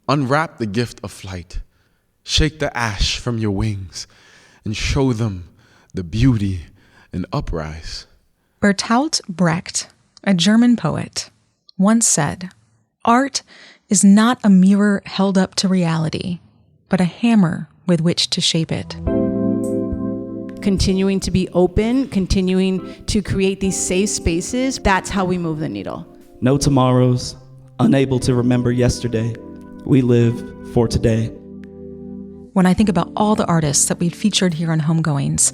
Unwrap the gift of flight. Shake the ash from your wings and show them the beauty and uprise. Bertolt Brecht, a German poet, once said, "Art is not a mirror held up to reality, but a hammer with which to shape it." Continuing to be open, continuing to create these safe spaces, that's how we move the needle. No tomorrows, unable to remember yesterday. We live for today. When I think about all the artists that we've featured here on Homegoings,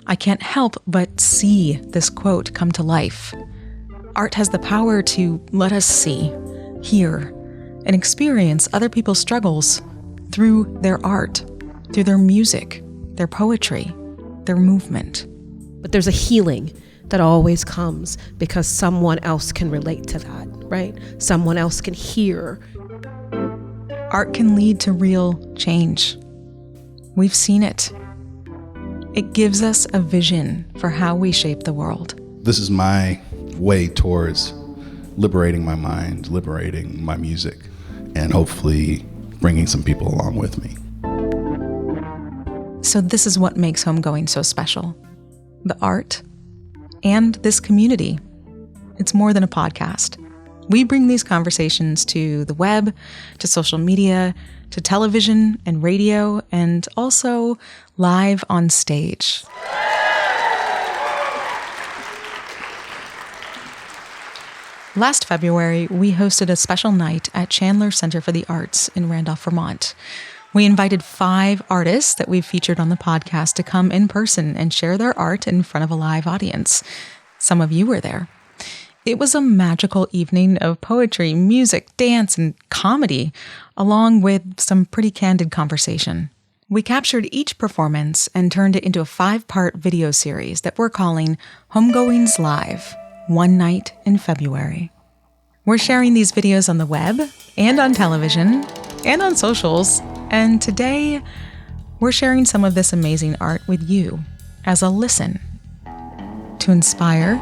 I can't help but see this quote come to life. Art has the power to let us see, hear, and experience other people's struggles through their art, through their music, their poetry, their movement. But there's a healing that always comes because someone else can relate to that, right? Someone else can hear. Art can lead to real change. We've seen it. It gives us a vision for how we shape the world. This is my way towards liberating my mind, liberating my music, and hopefully bringing some people along with me. So this is what makes Homegoing so special. The art and this community. It's more than a podcast. We bring these conversations to the web, to social media, to television and radio, and also live on stage. Last February, we hosted a special night at Chandler Center for the Arts in Randolph, Vermont. We invited 5 artists that we've featured on the podcast to come in person and share their art in front of a live audience. Some of you were there. It was a magical evening of poetry, music, dance, and comedy, along with some pretty candid conversation. We captured each performance and turned it into a 5-part video series that we're calling Homegoings Live, One Night in February. We're sharing these videos on the web and on television and on socials, and today we're sharing some of this amazing art with you as a listen to inspire,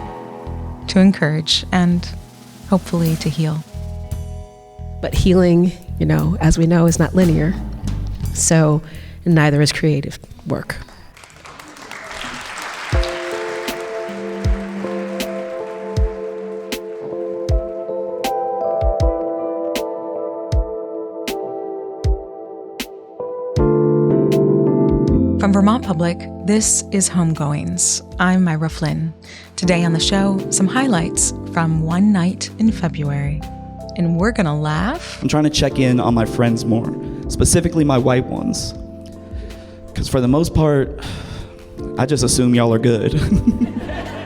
to encourage, and hopefully to heal. But healing, as we know, is not linear. So neither is creative work. From Vermont Public, this is Homegoings. I'm Myra Flynn. Today on the show, some highlights from One Night in February. And we're gonna laugh. I'm trying to check in on my friends more, specifically my white ones. Because for the most part, I just assume y'all are good.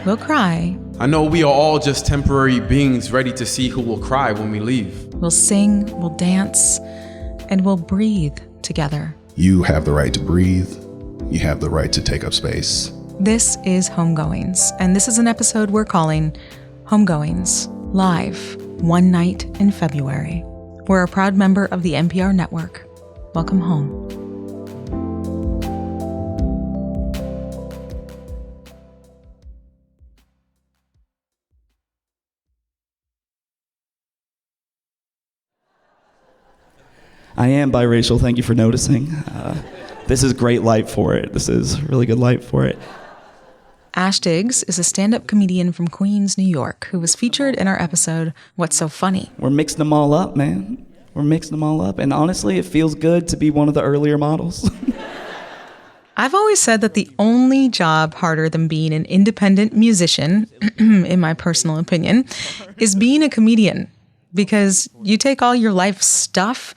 We'll cry. I know we are all just temporary beings ready to see who will cry when we leave. We'll sing, we'll dance, and we'll breathe together. You have the right to breathe. You have the right to take up space. This is Homegoings, and this is an episode we're calling Homegoings Live, One Night in February. We're a proud member of the NPR network. Welcome home. I am biracial, thank you for noticing. This is great light for it. This is really good light for it. Ash Diggs is a stand-up comedian from Queens, New York, who was featured in our episode, What's So Funny? We're mixing them all up, man. We're mixing them all up. And honestly, it feels good to be one of the earlier models. I've always said that the only job harder than being an independent musician, in my personal opinion, is being a comedian. Because you take all your life stuff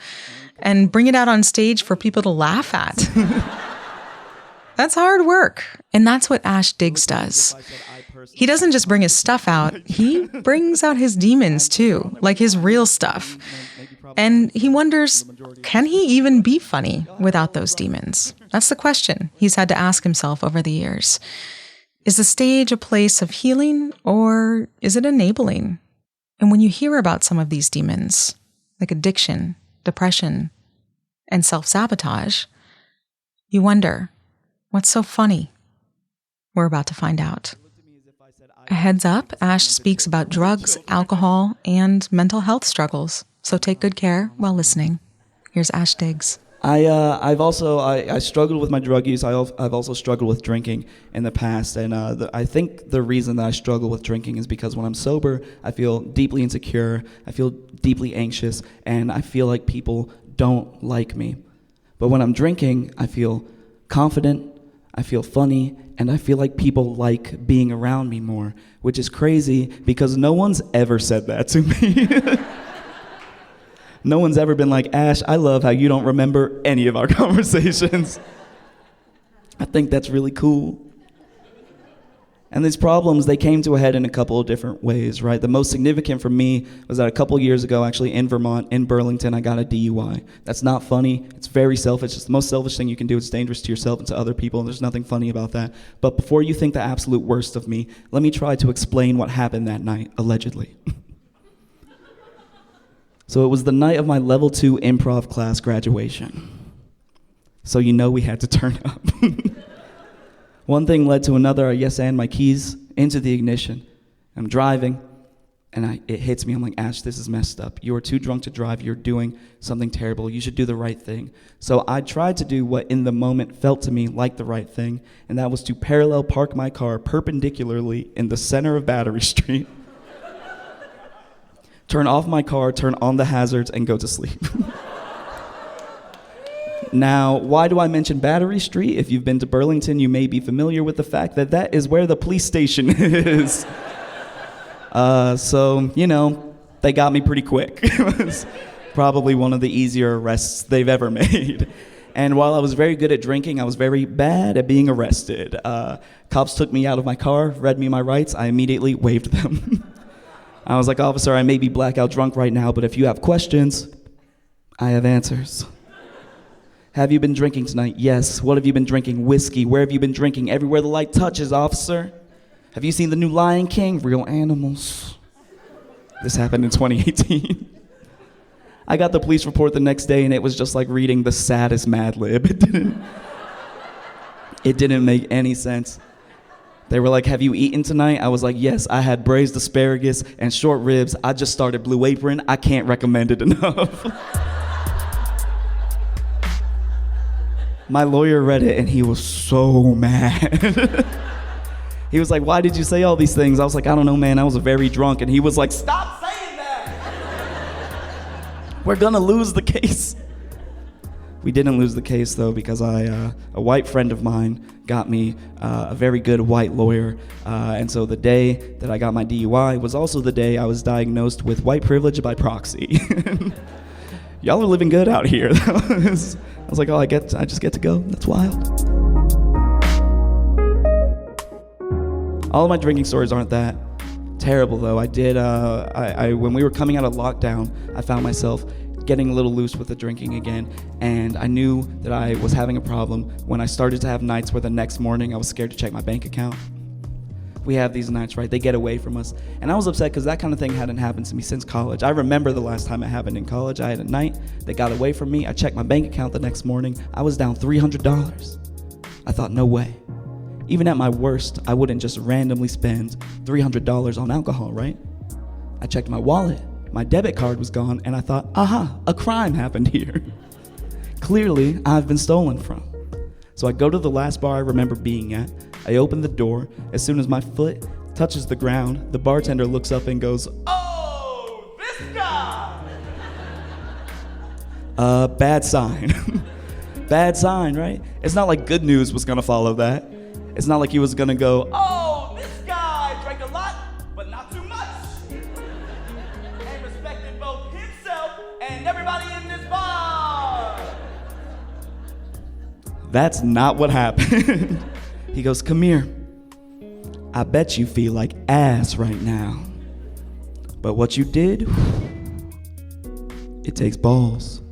and bring it out on stage for people to laugh at. That's hard work. And that's what Ash Diggs does. He doesn't just bring his stuff out, he brings out his demons too, like his real stuff. And he wonders, can he even be funny without those demons? That's the question he's had to ask himself over the years. Is the stage a place of healing, or is it enabling? And when you hear about some of these demons, like addiction, depression, and self-sabotage, you wonder, what's so funny? We're about to find out. A heads up, Ash speaks about drugs, alcohol, and mental health struggles, so take good care while listening. Here's Ash Diggs. I struggled with my drug use. I've also struggled with drinking in the past, and I think the reason that I struggle with drinking is because when I'm sober, I feel deeply insecure, I feel deeply anxious, and I feel like people don't like me. But when I'm drinking, I feel confident, I feel funny, and I feel like people like being around me more, which is crazy because no one's ever said that to me. No one's ever been like, Ash, I love how you don't remember any of our conversations. I think that's really cool. And these problems, they came to a head in a couple of different ways, right? The most significant for me was that a couple years ago, actually in Vermont, in Burlington, I got a DUI. That's not funny. It's very selfish. It's the most selfish thing you can do. It's dangerous to yourself and to other people, and there's nothing funny about that. But before you think the absolute worst of me, let me try to explain what happened that night, allegedly. So it was the night of my level 2 improv class graduation. So you know we had to turn up. One thing led to another. I and my keys into the ignition. I'm driving, and it hits me. I'm like, Ash, this is messed up. You are too drunk to drive. You're doing something terrible. You should do the right thing. So I tried to do what in the moment felt to me like the right thing, and that was to parallel park my car perpendicularly in the center of Battery Street, turn off my car, turn on the hazards, and go to sleep. Now, why do I mention Battery Street? If you've been to Burlington, you may be familiar with the fact that that is where the police station is. So, you know, they got me pretty quick. It was probably one of the easier arrests they've ever made. And while I was very good at drinking, I was very bad at being arrested. Cops took me out of my car, read me my rights. I immediately waived them. I was like, officer, I may be blackout drunk right now, but if you have questions, I have answers. Have you been drinking tonight? Yes. What have you been drinking? Whiskey. Where have you been drinking? Everywhere the light touches, officer. Have you seen the new Lion King? Real animals. This happened in 2018. I got the police report the next day, and it was just like reading the saddest Mad Lib. It didn't make any sense. They were like, have you eaten tonight? I was like, yes, I had braised asparagus and short ribs. I just started Blue Apron. I can't recommend it enough. My lawyer read it, and he was so mad. He was like, why did you say all these things? I was like, I don't know, man. I was very drunk. And he was like, stop saying that. We're going to lose the case. We didn't lose the case, though, because a white friend of mine got me a very good white lawyer. And so the day that I got my DUI was also the day I was diagnosed with white privilege by proxy. Y'all are living good out here. I was like, oh, I just get to go. That's wild. All of my drinking stories aren't that terrible, though. When we were coming out of lockdown, I found myself getting a little loose with the drinking again, and I knew that I was having a problem when I started to have nights where the next morning I was scared to check my bank account. We have these nights, right? They get away from us. And I was upset because that kind of thing hadn't happened to me since college. I remember the last time it happened in college. I had a night that got away from me. I checked my bank account the next morning. I was down $300. I thought, no way. Even at my worst, I wouldn't just randomly spend $300 on alcohol, right? I checked my wallet. My debit card was gone, and I thought, aha, a crime happened here. Clearly, I've been stolen from. So I go to the last bar I remember being at. I open the door. As soon as my foot touches the ground, the bartender looks up and goes, oh, this guy! Bad sign. Bad sign, right? It's not like good news was gonna follow that. It's not like he was gonna go, oh, this guy drank a lot, but not too much. And respected both himself and everybody in this bar. That's not what happened. He goes, come here. I bet you feel like ass right now. But what you did, it takes balls.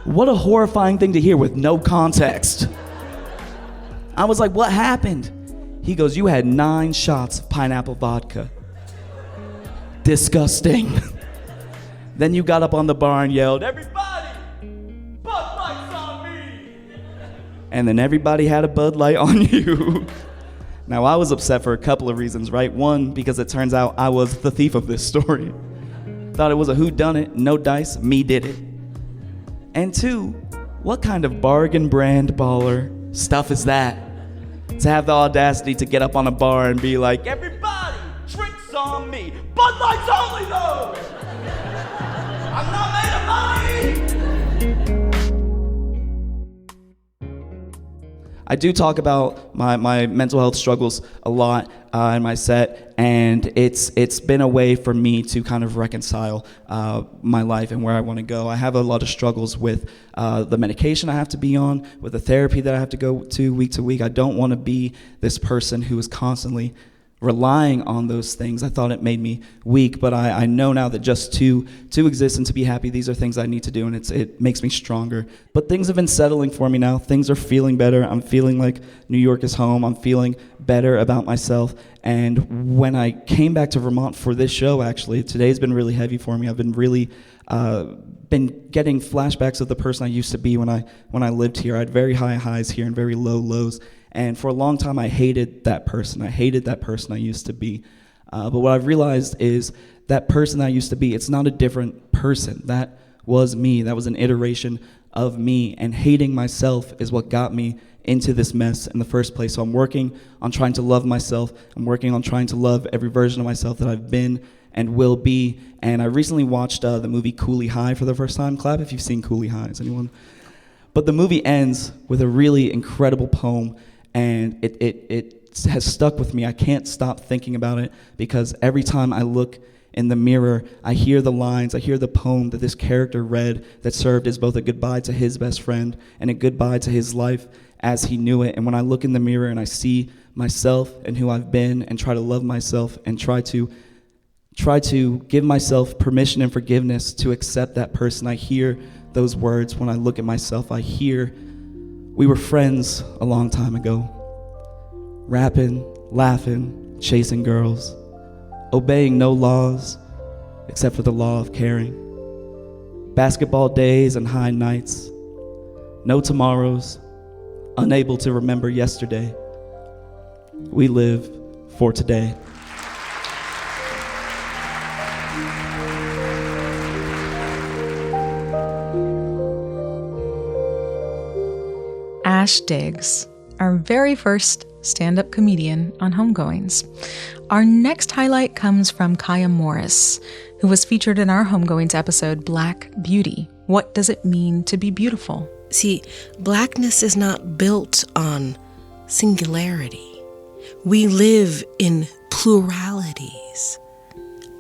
What a horrifying thing to hear with no context. I was like, what happened? He goes, you had 9 shots of pineapple vodka. Disgusting. Then you got up on the bar and yelled, everybody, Bud Light's on me. And then everybody had a Bud Light on you. Now, I was upset for a couple of reasons, right? One, because it turns out I was the thief of this story. Thought it was a whodunit, no dice, me did it. And 2, what kind of bargain brand baller stuff is that? To have the audacity to get up on a bar and be like, everybody, drinks on me, Bud Light's only though! I'm not made of money! I do talk about my mental health struggles a lot in my set, and it's been a way for me to kind of reconcile my life and where I want to go. I have a lot of struggles with the medication I have to be on, with the therapy that I have to go to week. I don't want to be this person who is constantly relying on those things. I thought it made me weak, but I know now that just to exist and to be happy, these are things I need to do, and it makes me stronger. But things have been settling for me now. Things are feeling better. I'm feeling like New York is home. I'm feeling better about myself. And when I came back to Vermont for this show, actually, today's been really heavy for me. I've been really been getting flashbacks of the person I used to be when I lived here. I had very high highs here and very low lows. And for a long time, I hated that person. I hated that person I used to be. But what I've realized is that person I used to be, it's not a different person. That was me. That was an iteration of me. And hating myself is what got me into this mess in the first place. So I'm working on trying to love myself. I'm working on trying to love every version of myself that I've been and will be. And I recently watched the movie Cooley High for the first time. Clap if you've seen Cooley High. Is anyone? But the movie ends with a really incredible poem. And it has stuck with me. I can't stop thinking about it because every time I look in the mirror, I hear the lines, I hear the poem that this character read that served as both a goodbye to his best friend and a goodbye to his life as he knew it. And when I look in the mirror and I see myself and who I've been and try to love myself and try to give myself permission and forgiveness to accept that person, I hear those words. When I look at myself, I hear we were friends a long time ago, rapping, laughing, chasing girls, obeying no laws except for the law of caring. Basketball days and high nights, no tomorrows, unable to remember yesterday. We live for today. Ash Diggs, our very first stand-up comedian on Homegoings. Our next highlight comes from Kaya Morris, who was featured in our Homegoings episode, Black Beauty. What does it mean to be beautiful? See, blackness is not built on singularity. We live in pluralities,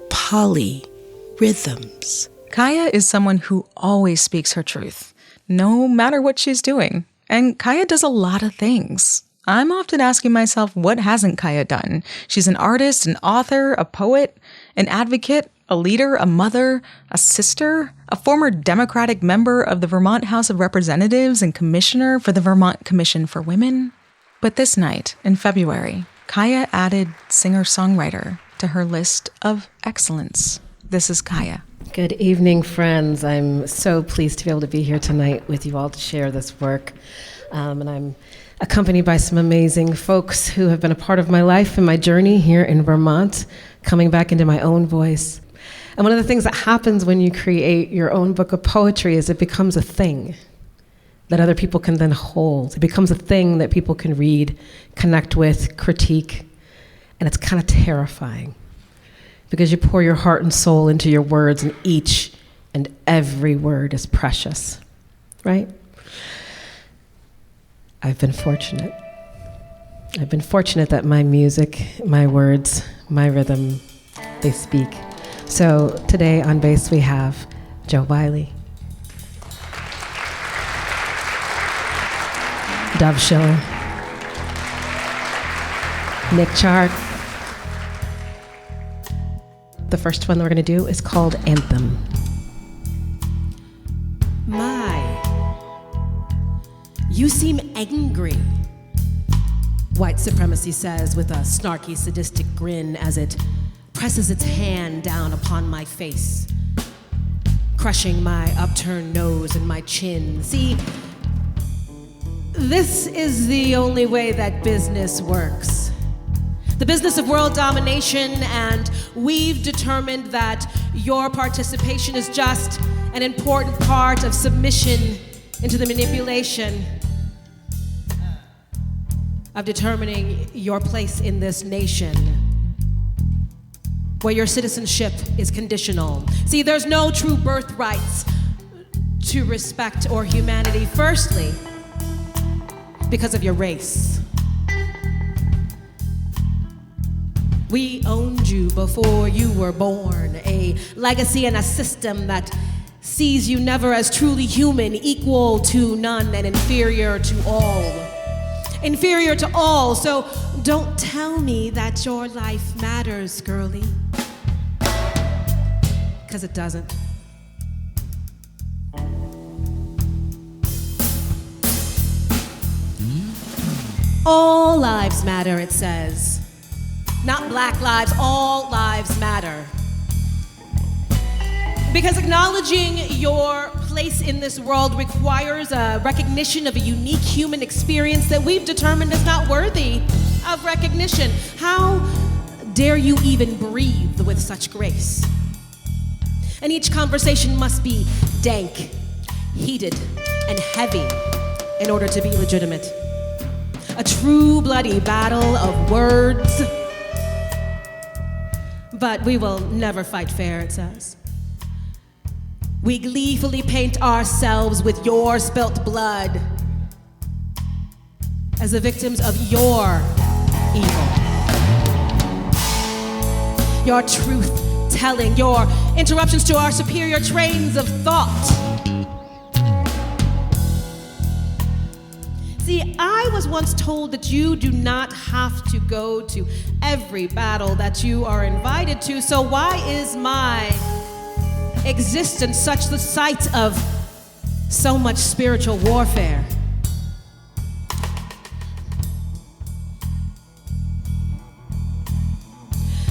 polyrhythms. Kaya is someone who always speaks her truth, no matter what she's doing. And Kaya does a lot of things. I'm often asking myself, what hasn't Kaya done? She's an artist, an author, a poet, an advocate, a leader, a mother, a sister, a former Democratic member of the Vermont House of Representatives and commissioner for the Vermont Commission for Women. But this night, in February, Kaya added singer-songwriter to her list of excellence. This is Kaya. Good evening, friends. I'm so pleased to be able to be here tonight with you all to share this work. And I'm accompanied by some amazing folks who have been a part of my life and my journey here in Vermont, coming back into my own voice. And one of the things that happens when you create your own book of poetry is it becomes a thing that other people can then hold. It becomes a thing that people can read, connect with, critique, and it's kind of terrifying. Because you pour your heart and soul into your words, and each and every word is precious, right? I've been fortunate. I've been fortunate that my music, my words, my rhythm, they speak. So today on bass we have Joe Wiley, Dove Schiller, Nick Chart. The first one that we're going to do is called Anthem. My, you seem angry, white supremacy says with a snarky, sadistic grin as it presses its hand down upon my face, crushing my upturned nose and my chin. See, this is the only way that business works. The business of world domination, and we've determined that your participation is just an important part of submission into the manipulation of determining your place in this nation, where your citizenship is conditional. See, there's no true birthrights to respect or humanity. Firstly, because of your race. We owned you before you were born, a legacy and a system that sees you never as truly human, equal to none, and inferior to all. Inferior to all, so don't tell me that your life matters, girlie. 'Cause it doesn't. All lives matter, it says. Not black lives, all lives matter. Because acknowledging your place in this world requires a recognition of a unique human experience that we've determined is not worthy of recognition. How dare you even breathe with such grace? And each conversation must be dank, heated, and heavy in order to be legitimate. A true bloody battle of words. But we will never fight fair, it says. We gleefully paint ourselves with your spilt blood as the victims of your evil. Your truth-telling, your interruptions to our superior trains of thought. See, I was once told that you do not have to go to every battle that you are invited to, so why is my existence such the site of so much spiritual warfare?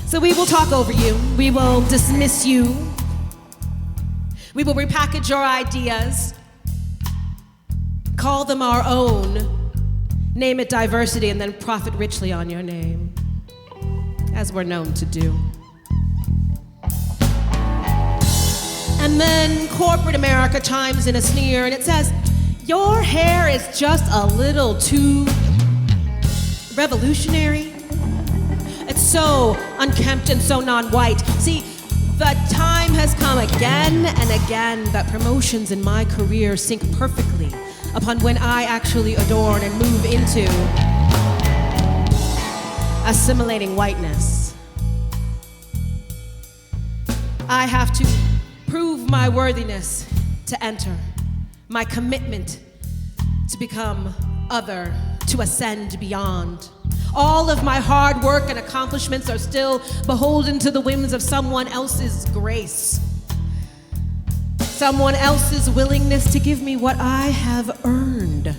So we will talk over you, we will dismiss you, we will repackage your ideas, call them our own, name it diversity, and then profit richly on your name, as we're known to do. And then corporate America chimes in a sneer, and it says, your hair is just a little too revolutionary. It's so unkempt and so non-white. See, the time has come again and again that promotions in my career sync perfectly upon when I actually adorn and move into assimilating whiteness. I have to prove my worthiness to enter, my commitment to become other, to ascend beyond. All of my hard work and accomplishments are still beholden to the whims of someone else's grace, someone else's willingness to give me what I have earned.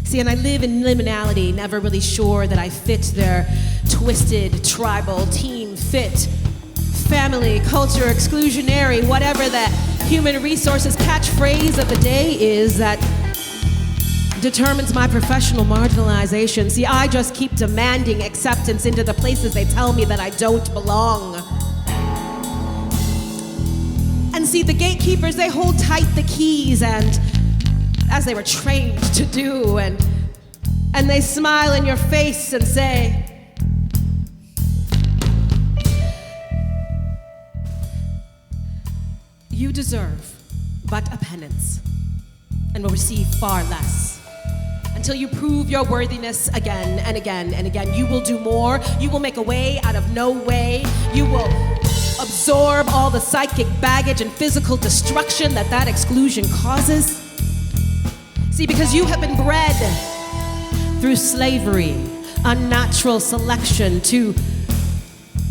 See, and I live in liminality, never really sure that I fit their twisted, tribal, team fit, family, culture, exclusionary, whatever the human resources catchphrase of the day is that determines my professional marginalization. See, I just keep demanding acceptance into the places they tell me that I don't belong. And see, the gatekeepers, they hold tight the keys, and as they were trained to do, and they smile in your face and say, you deserve but a penance, and will receive far less. Until you prove your worthiness again and again and again. You will do more. You will make a way out of no way. You will absorb all the psychic baggage and physical destruction that exclusion causes. See, because you have been bred through slavery, unnatural selection, to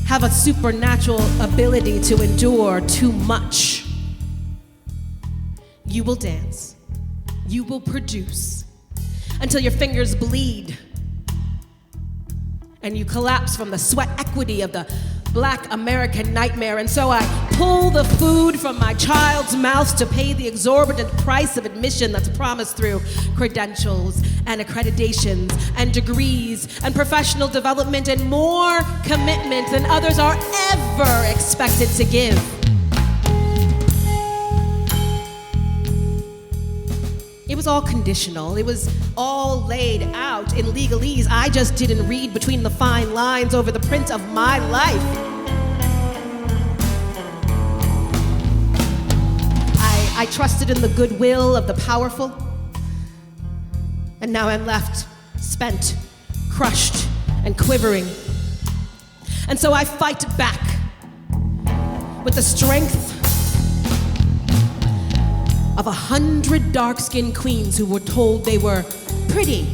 have a supernatural ability to endure too much. You will dance. You will produce until your fingers bleed and you collapse from the sweat equity of the Black American nightmare. And so I pull the food from my child's mouth to pay the exorbitant price of admission that's promised through credentials and accreditations and degrees and professional development and more commitment than others are ever expected to give. It was all conditional. It was all laid out in legalese. I just didn't read between the fine lines over the print of my life. I trusted in the goodwill of the powerful, and now I'm left spent, crushed, and quivering. And so I fight back with the strength of 100 dark-skinned queens who were told they were pretty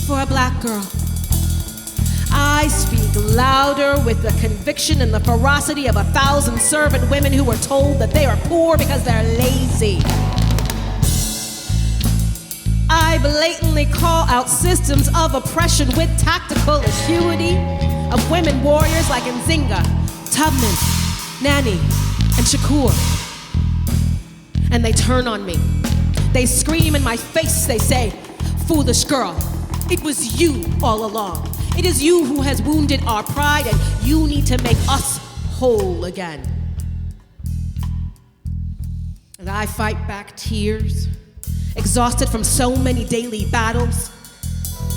for a black girl. I speak louder with the conviction and the ferocity of 1,000 servant women who were told that they are poor because they're lazy. I blatantly call out systems of oppression with tactical acuity of women warriors like Nzinga, Tubman, Nani, and Shakur. And they turn on me. They scream in my face. They say, "Foolish girl, it was you all along. It is you who has wounded our pride, and you need to make us whole again." And I fight back tears, exhausted from so many daily battles.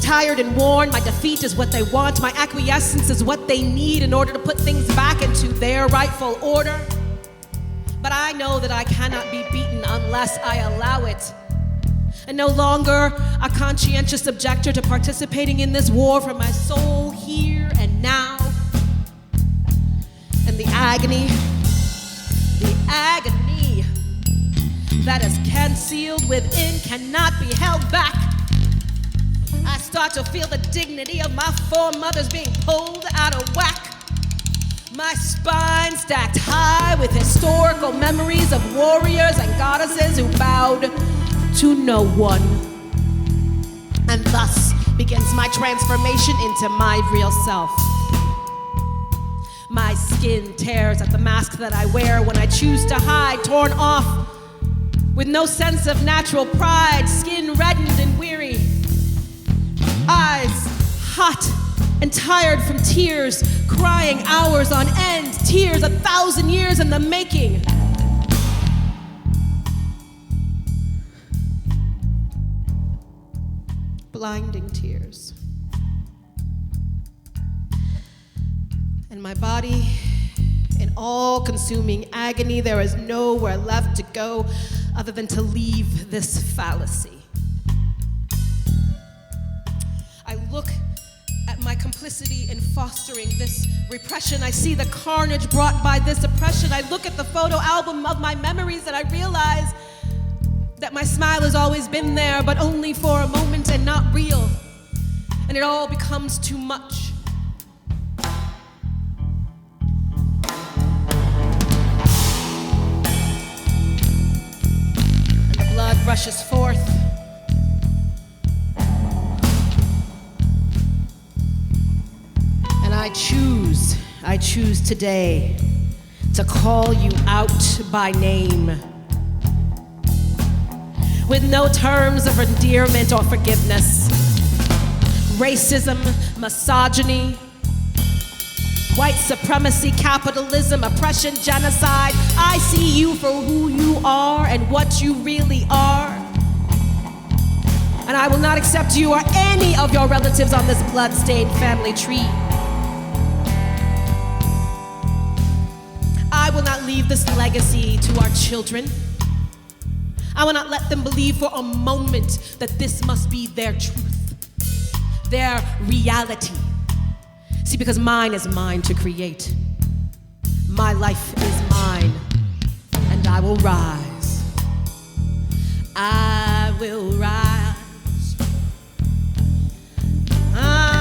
Tired and worn, my defeat is what they want. My acquiescence is what they need in order to put things back into their rightful order. But I know that I cannot be beaten unless I allow it. And no longer a conscientious objector to participating in this war for my soul here and now. And the agony that is concealed within cannot be held back. I start to feel the dignity of my foremothers being pulled out of whack. My spine stacked high with historical memories of warriors and goddesses who bowed to no one. And thus begins my transformation into my real self. My skin tears at the mask that I wear when I choose to hide, torn off with no sense of natural pride, skin reddened and weary, eyes hot and tired from tears, crying hours on end, tears 1,000 years in the making. Blinding tears. And my body, in all-consuming agony, there is nowhere left to go other than to leave this fallacy. I look at my complicity in fostering this repression. I see the carnage brought by this oppression. I look at the photo album of my memories and I realize that my smile has always been there, but only for a moment and not real. And it all becomes too much. And the blood rushes forth. I choose today to call you out by name, with no terms of endearment or forgiveness. Racism, misogyny, white supremacy, capitalism, oppression, genocide. I see you for who you are and what you really are. And I will not accept you or any of your relatives on this blood-stained family tree. I will not leave this legacy to our children. I will not let them believe for a moment that this must be their truth, their reality. See, because mine is mine to create. My life is mine, and I will rise. I will rise. Rise.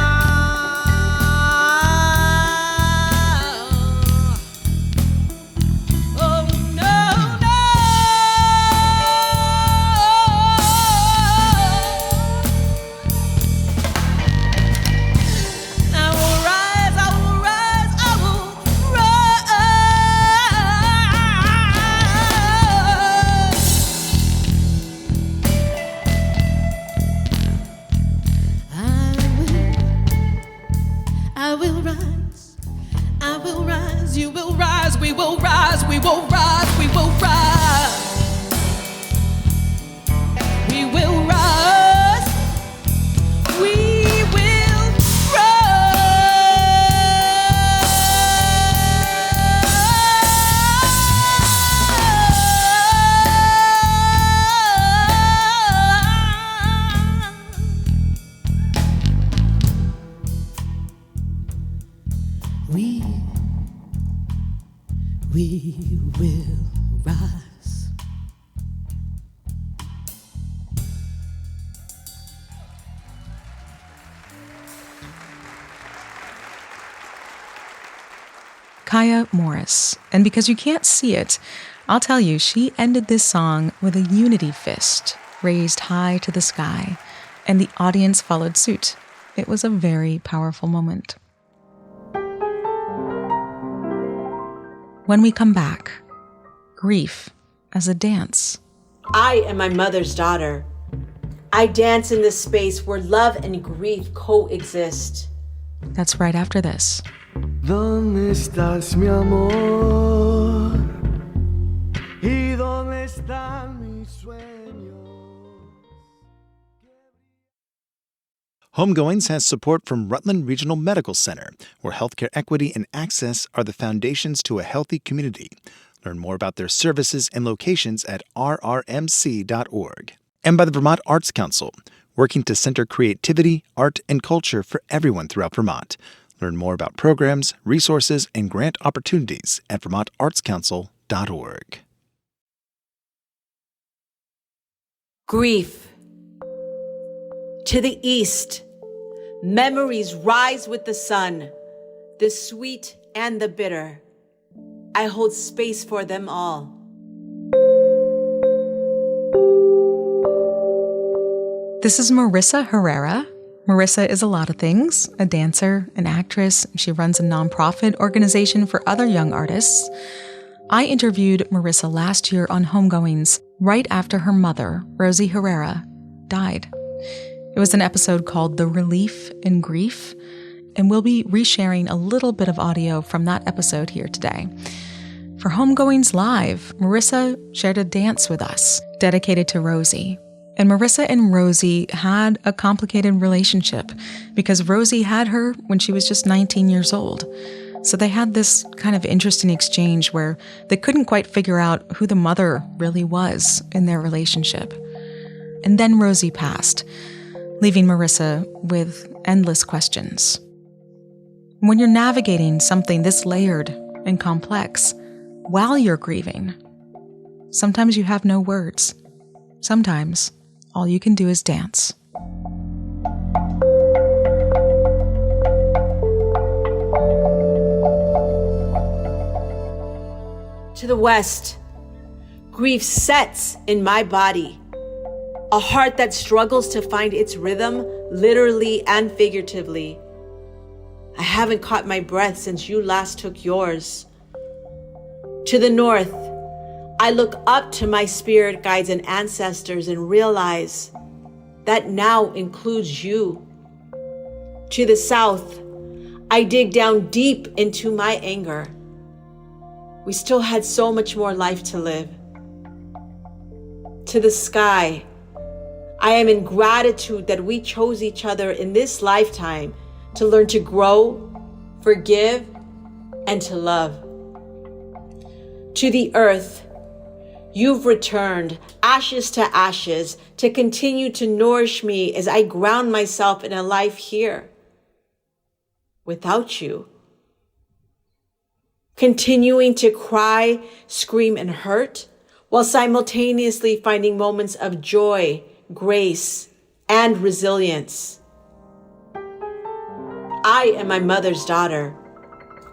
we will rise. Kaya Morris. And because you can't see it, I'll tell you, she ended this song with a unity fist raised high to the sky, and the audience followed suit. It was a very powerful moment. When we come back, grief as a dance. I am my mother's daughter. I dance in this space where love and grief coexist. That's right after this. ¿Dónde estás, mi amor? ¿Y dónde están mis sueños? Homegoings has support from Rutland Regional Medical Center, where healthcare equity and access are the foundations to a healthy community. Learn more about their services and locations at rrmc.org. And by the Vermont Arts Council, working to center creativity, art, and culture for everyone throughout Vermont. Learn more about programs, resources, and grant opportunities at vermontartscouncil.org. Grief. To the east, memories rise with the sun, the sweet and the bitter. I hold space for them all. This is Marissa Herrera. Marissa is a lot of things, a dancer, an actress. She runs a nonprofit organization for other young artists. I interviewed Marissa last year on Homegoings, right after her mother, Rosie Herrera, died. It was an episode called The Relief in Grief, and we'll be resharing a little bit of audio from that episode here today. For Homegoings Live, Marissa shared a dance with us dedicated to Rosie. And Marissa and Rosie had a complicated relationship because Rosie had her when she was just 19 years old. So they had this kind of interesting exchange where they couldn't quite figure out who the mother really was in their relationship. And then Rosie passed, leaving Marissa with endless questions. When you're navigating something this layered and complex while you're grieving, sometimes you have no words. Sometimes all you can do is dance. To the west, grief sets in my body. A heart that struggles to find its rhythm, literally and figuratively. I haven't caught my breath since you last took yours. To the north, I look up to my spirit guides and ancestors and realize that now includes you. To the south, I dig down deep into my anger. We still had so much more life to live. To the sky, I am in gratitude that we chose each other in this lifetime to learn to grow, forgive, and to love. To the earth, you've returned, ashes to ashes, to continue to nourish me as I ground myself in a life here. Without you. Continuing to cry, scream, and hurt, while simultaneously finding moments of joy, grace, and resilience. I am my mother's daughter.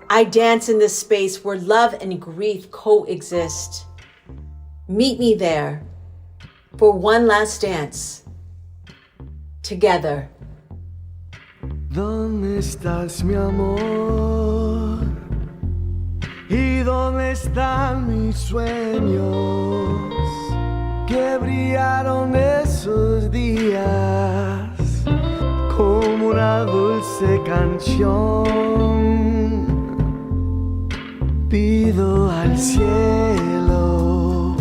I dance in this space where love and grief coexist. Meet me there for one last dance, together. ¿Dónde estás, mi amor? ¿Y dónde están mis sueños? Que brillaron esos días como una dulce canción. Pido al cielo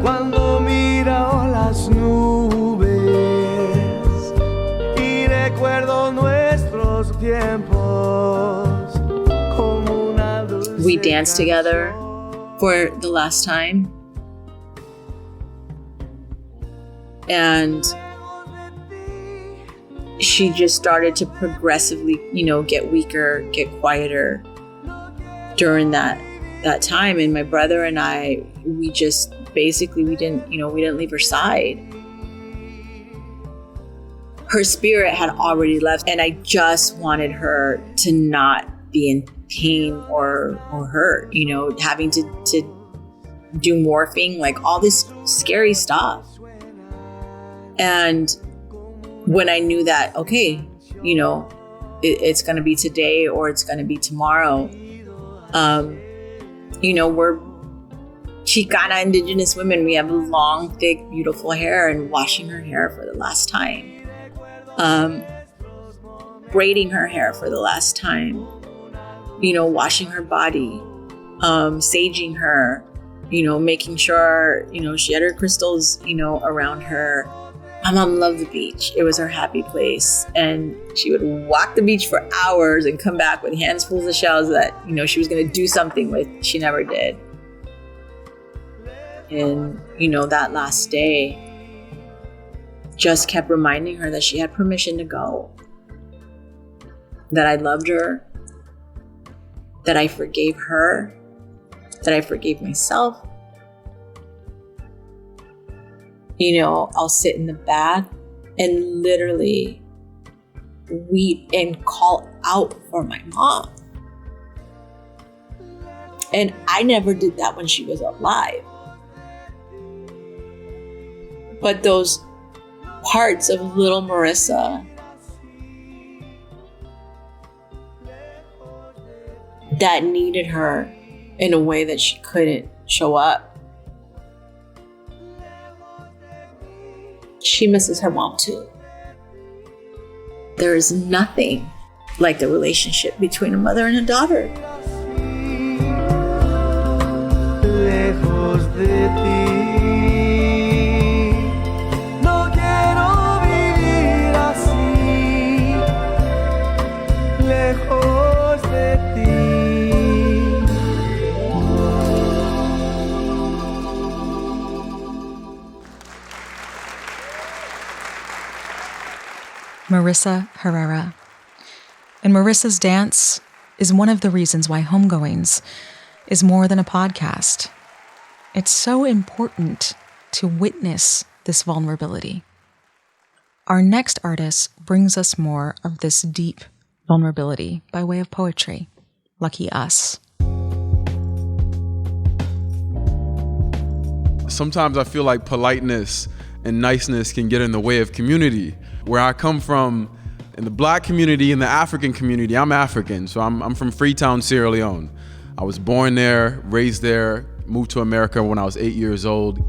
cuando miro las nubes y recuerdo nuestros tiempos como una dulce. We danced together for the last time, and she just started to progressively, get weaker, get quieter during that that time. And my brother and I, we just basically, we didn't leave her side. Her spirit had already left, and I just wanted her to not be in pain or hurt, having to do morphing, like all this scary stuff. And when I knew that, okay, it's going to be today or it's going to be tomorrow, we're Chicana indigenous women. We have long, thick, beautiful hair, and washing her hair for the last time. Braiding her hair for the last time, washing her body, saging her, making sure, she had her crystals, around her. My mom loved the beach. It was her happy place. And she would walk the beach for hours and come back with handfuls of shells that, she was going to do something with. She never did. And, that last day just kept reminding her that she had permission to go, that I loved her, that I forgave her, that I forgave myself. I'll sit in the bath and literally weep and call out for my mom. And I never did that when she was alive. But those parts of little Marissa that needed her in a way that she couldn't show up, she misses her mom too. There is nothing like the relationship between a mother and a daughter. Lejos de ti, no quiero vivir así. Lejos de ti. Marissa Herrera. And Marissa's dance is one of the reasons why Homegoings is more than a podcast. It's so important to witness this vulnerability. Our next artist brings us more of this deep vulnerability by way of poetry. Lucky us. Sometimes I feel like politeness and niceness can get in the way of community. Where I come from, in the Black community, in the African community, I'm African, so I'm from Freetown, Sierra Leone. I was born there, raised there, moved to America when I was 8 years old.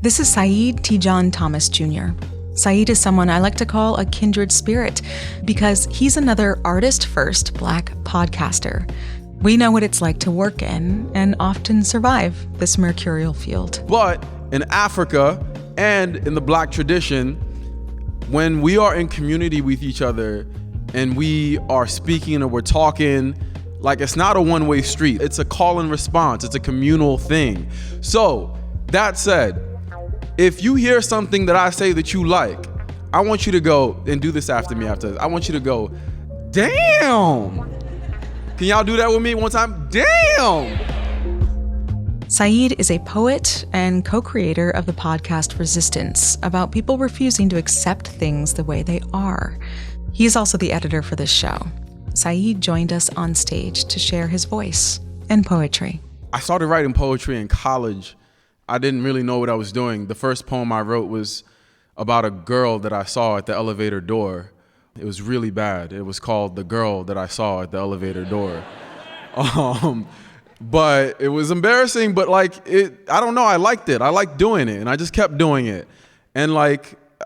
This is Saeed Tijan Thomas Jr. Saeed is someone I like to call a kindred spirit because he's another artist-first Black podcaster. We know what it's like to work in and often survive this mercurial field. But in Africa and in the Black tradition, when we are in community with each other and we are speaking or we're talking, like, it's not a one-way street. It's a call and response. It's a communal thing. So that said, if you hear something that I say that you like, I want you to go and do this after me after this. I want you to go, damn. Can y'all do that with me one time? Damn. Saeed is a poet and co-creator of the podcast Resistance, about people refusing to accept things the way they are. He is also the editor for this show. Saeed joined us on stage to share his voice and poetry. I started writing poetry in college. I didn't really know what I was doing. The first poem I wrote was about a girl that I saw at the elevator door. It was really bad. It was called The Girl That I Saw at the Elevator Door. But it was embarrassing, but I don't know, I liked it. I liked doing it, and I just kept doing it. And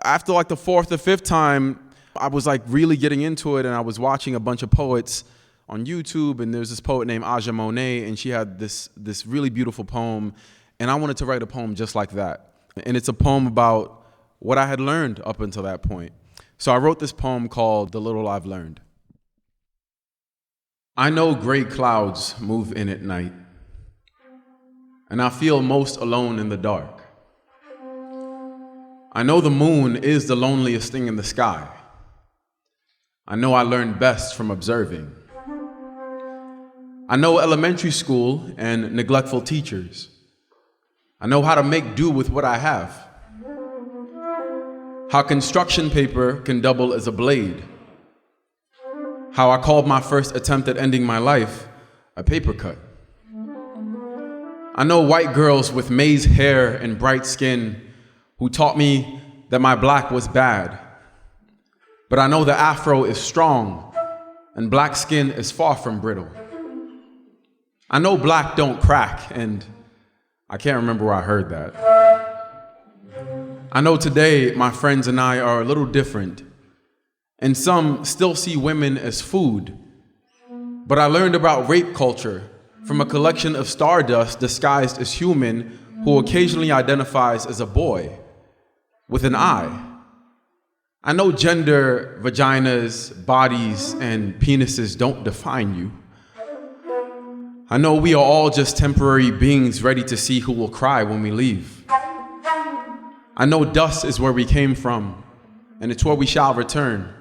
after the fourth or fifth time, I was really getting into it, and I was watching a bunch of poets on YouTube, and there's this poet named Aja Monet, and she had this really beautiful poem, and I wanted to write a poem just like that. And it's a poem about what I had learned up until that point. So I wrote this poem called The Little I've Learned. I know gray clouds move in at night, and I feel most alone in the dark. I know the moon is the loneliest thing in the sky. I know I learn best from observing. I know elementary school and neglectful teachers. I know how to make do with what I have. How construction paper can double as a blade. How I called my first attempt at ending my life a paper cut. I know white girls with maize hair and bright skin who taught me that my black was bad. But I know the afro is strong and black skin is far from brittle. I know black don't crack, and I can't remember where I heard that. I know today my friends and I are a little different, and some still see women as food. But I learned about rape culture from a collection of stardust disguised as human who occasionally identifies as a boy with an eye. I know gender, vaginas, bodies, and penises don't define you. I know we are all just temporary beings ready to see who will cry when we leave. I know dust is where we came from, and it's where we shall return.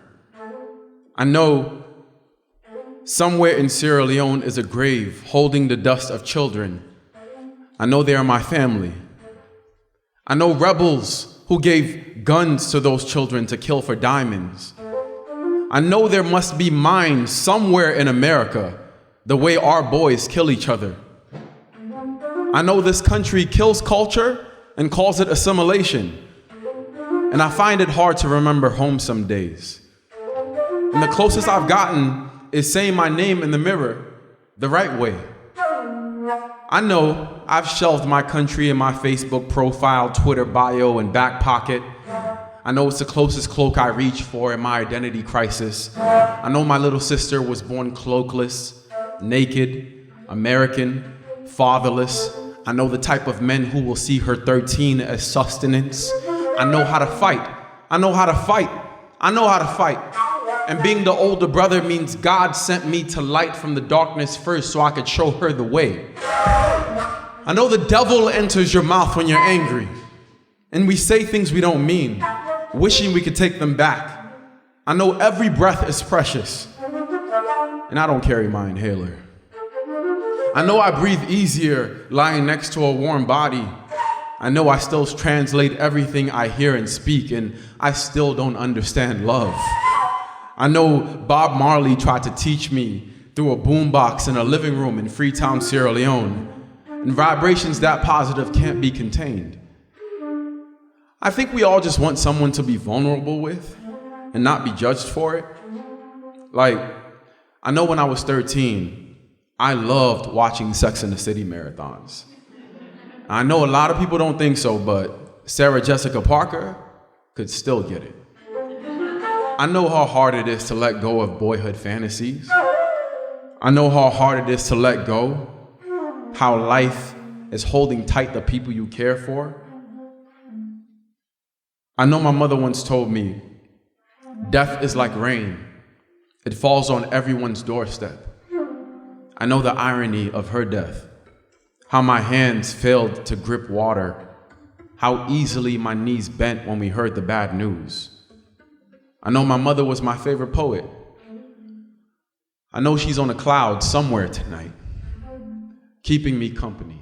I know somewhere in Sierra Leone is a grave holding the dust of children. I know they are my family. I know rebels who gave guns to those children to kill for diamonds. I know there must be mines somewhere in America the way our boys kill each other. I know this country kills culture and calls it assimilation. And I find it hard to remember home some days. And the closest I've gotten is saying my name in the mirror the right way. I know I've shelved my country in my Facebook profile, Twitter bio, and back pocket. I know it's the closest cloak I reach for in my identity crisis. I know my little sister was born cloakless, naked, American, fatherless. I know the type of men who will see her 13 as sustenance. I know how to fight. I know how to fight. I know how to fight. And being the older brother means God sent me to light from the darkness first so I could show her the way. I know the devil enters your mouth when you're angry, and we say things we don't mean, wishing we could take them back. I know every breath is precious, and I don't carry my inhaler. I know I breathe easier lying next to a warm body. I know I still translate everything I hear and speak, and I still don't understand love. I know Bob Marley tried to teach me through a boombox in a living room in Freetown, Sierra Leone, and vibrations that positive can't be contained. I think we all just want someone to be vulnerable with and not be judged for it. Like, I know when I was 13, I loved watching Sex and the City marathons. I know a lot of people don't think so, but Sarah Jessica Parker could still get it. I know how hard it is to let go of boyhood fantasies. I know how hard it is to let go, how life is holding tight the people you care for. I know my mother once told me, death is like rain. It falls on everyone's doorstep. I know the irony of her death, how my hands failed to grip water, how easily my knees bent when we heard the bad news. I know my mother was my favorite poet. I know she's on a cloud somewhere tonight, keeping me company,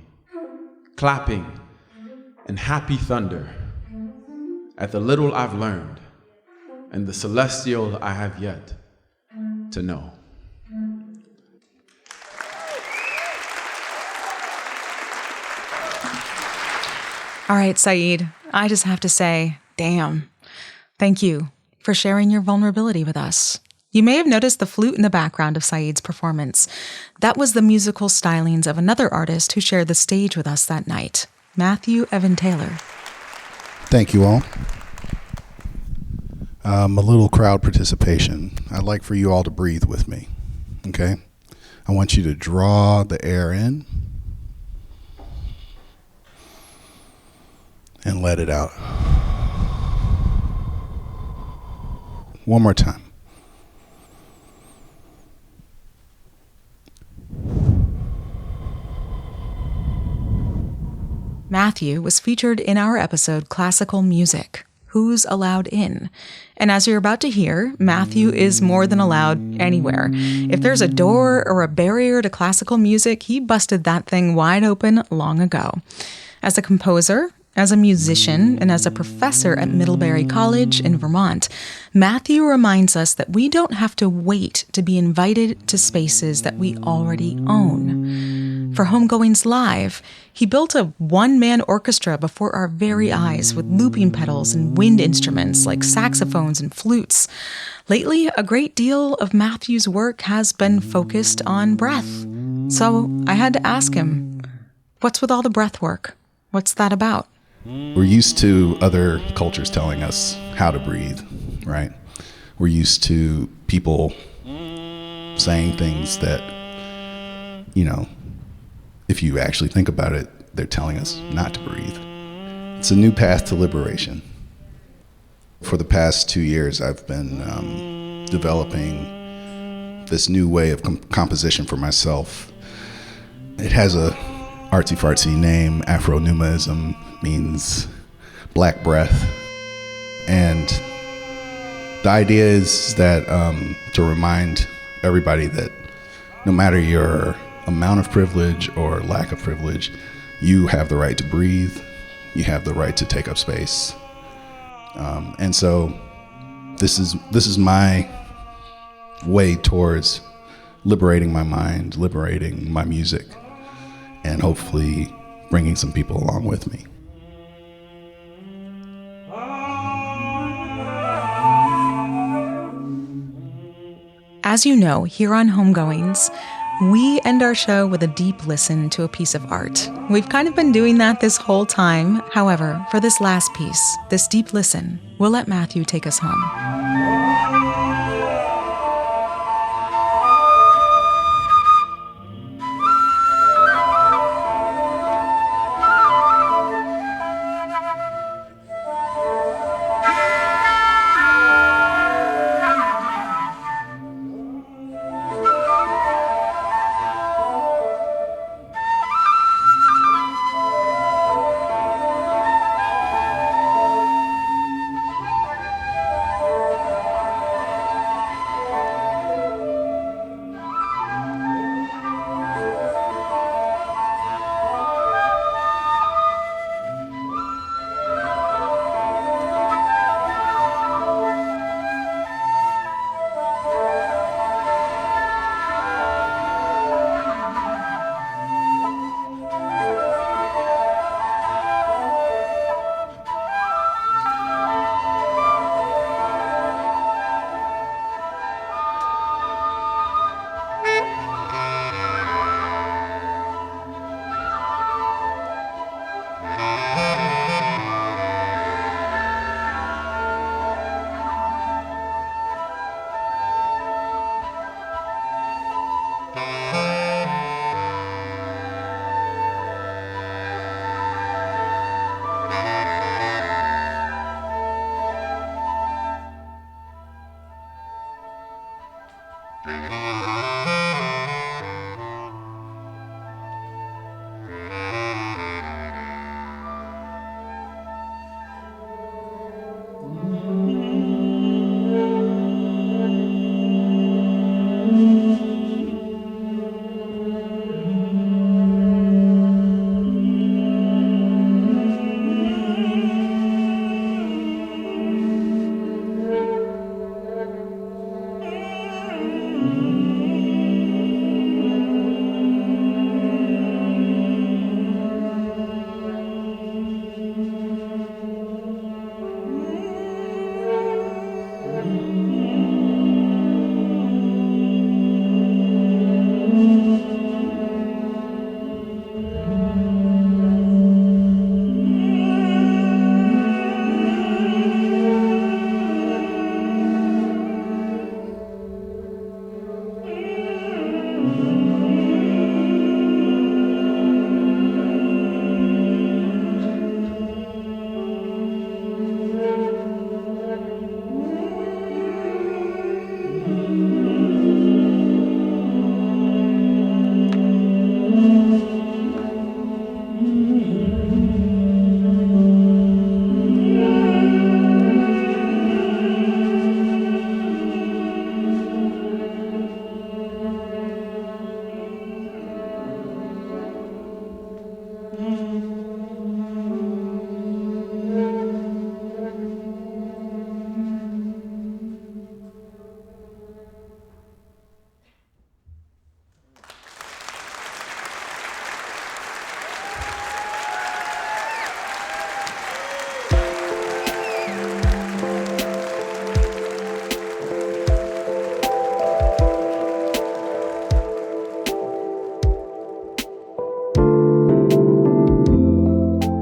clapping in happy thunder at the little I've learned and the celestial I have yet to know. All right, Saeed, I just have to say, damn. Thank you for sharing your vulnerability with us. You may have noticed the flute in the background of Saeed's performance. That was the musical stylings of another artist who shared the stage with us that night, Matthew Evan Taylor. Thank you all. A little crowd participation. I'd like for you all to breathe with me, okay? I want you to draw the air in and let it out. One more time. Matthew was featured in our episode Classical Music, who's allowed in. And as you're about to hear, Matthew is more than allowed anywhere. If there's a door or a barrier to classical music, he busted that thing wide open long ago. As a composer, as a musician, and as a professor at Middlebury College in Vermont, Matthew reminds us that we don't have to wait to be invited to spaces that we already own. For Homegoings Live, he built a one-man orchestra before our very eyes with looping pedals and wind instruments like saxophones and flutes. Lately, a great deal of Matthew's work has been focused on breath. So I had to ask him, what's with all the breath work? What's that about? We're used to other cultures telling us how to breathe, right? We're used to people saying things that, if you actually think about it, they're telling us not to breathe. It's a new path to liberation. For the past 2 years, I've been developing this new way of composition for myself. It has a artsy-fartsy name. Afro-Numaism means black breath. And the idea is that to remind everybody that no matter your amount of privilege or lack of privilege, you have the right to breathe, you have the right to take up space. And so this is my way towards liberating my mind, liberating my music, and hopefully bringing some people along with me. As you know, here on Homegoings, we end our show with a deep listen to a piece of art. We've kind of been doing that this whole time. However, for this last piece, this deep listen, we'll let Matthew take us home.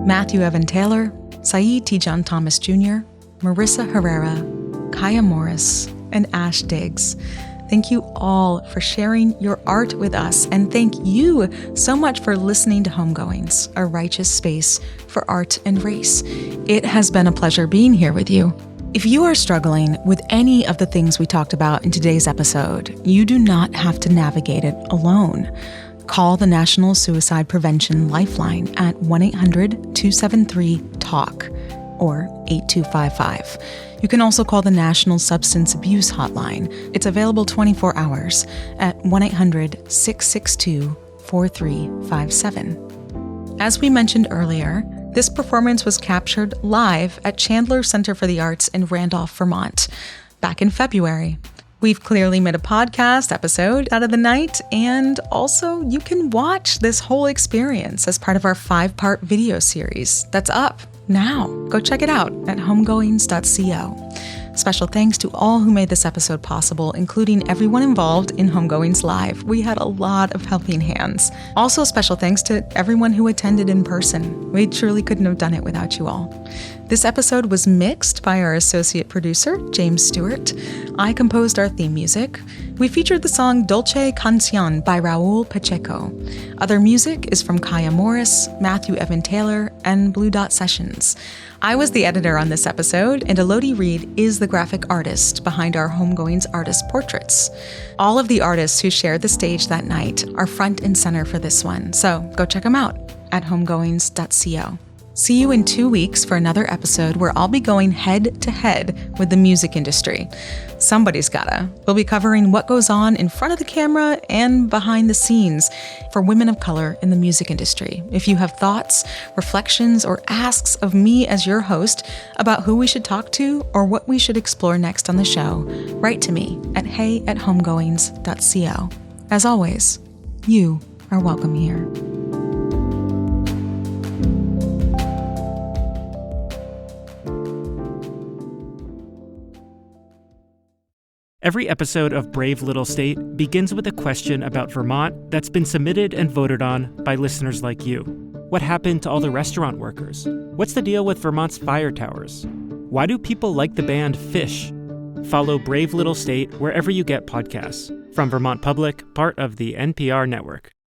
Matthew Evan Taylor, Saeed Tijan Thomas Jr., Marissa Herrera, Kaya Morris, and Ash Diggs. Thank you all for sharing your art with us, and thank you so much for listening to Homegoings, a righteous space for art and race. It has been a pleasure being here with you. If you are struggling with any of the things we talked about in today's episode, you do not have to navigate it alone. Call the National Suicide Prevention Lifeline at 1-800-273-TALK or 8255. You can also call the National Substance Abuse Hotline. It's available 24 hours at 1-800-662-4357. As we mentioned earlier, this performance was captured live at Chandler Center for the Arts in Randolph, Vermont, back in February. We've clearly made a podcast episode out of the night, and also you can watch this whole experience as part of our 5-part video series that's up now. Go check it out at homegoings.co. Special thanks to all who made this episode possible, including everyone involved in Homegoings Live. We had a lot of helping hands. Also, special thanks to everyone who attended in person. We truly couldn't have done it without you all. This episode was mixed by our associate producer, James Stewart. I composed our theme music. We featured the song Dolce Canción by Raul Pacheco. Other music is from Kaya Morris, Matthew Evan Taylor, and Blue Dot Sessions. I was the editor on this episode, and Elodie Reed is the graphic artist behind our Homegoings artist portraits. All of the artists who shared the stage that night are front and center for this one, so go check them out at homegoings.co. See you in 2 weeks for another episode where I'll be going head to head with the music industry. Somebody's gotta. We'll be covering what goes on in front of the camera and behind the scenes for women of color in the music industry. If you have thoughts, reflections, or asks of me as your host about who we should talk to or what we should explore next on the show, write to me at hey@homegoings.co. As always, you are welcome here. Every episode of Brave Little State begins with a question about Vermont that's been submitted and voted on by listeners like you. What happened to all the restaurant workers? What's the deal with Vermont's fire towers? Why do people like the band Fish? Follow Brave Little State wherever you get podcasts. From Vermont Public, part of the NPR network.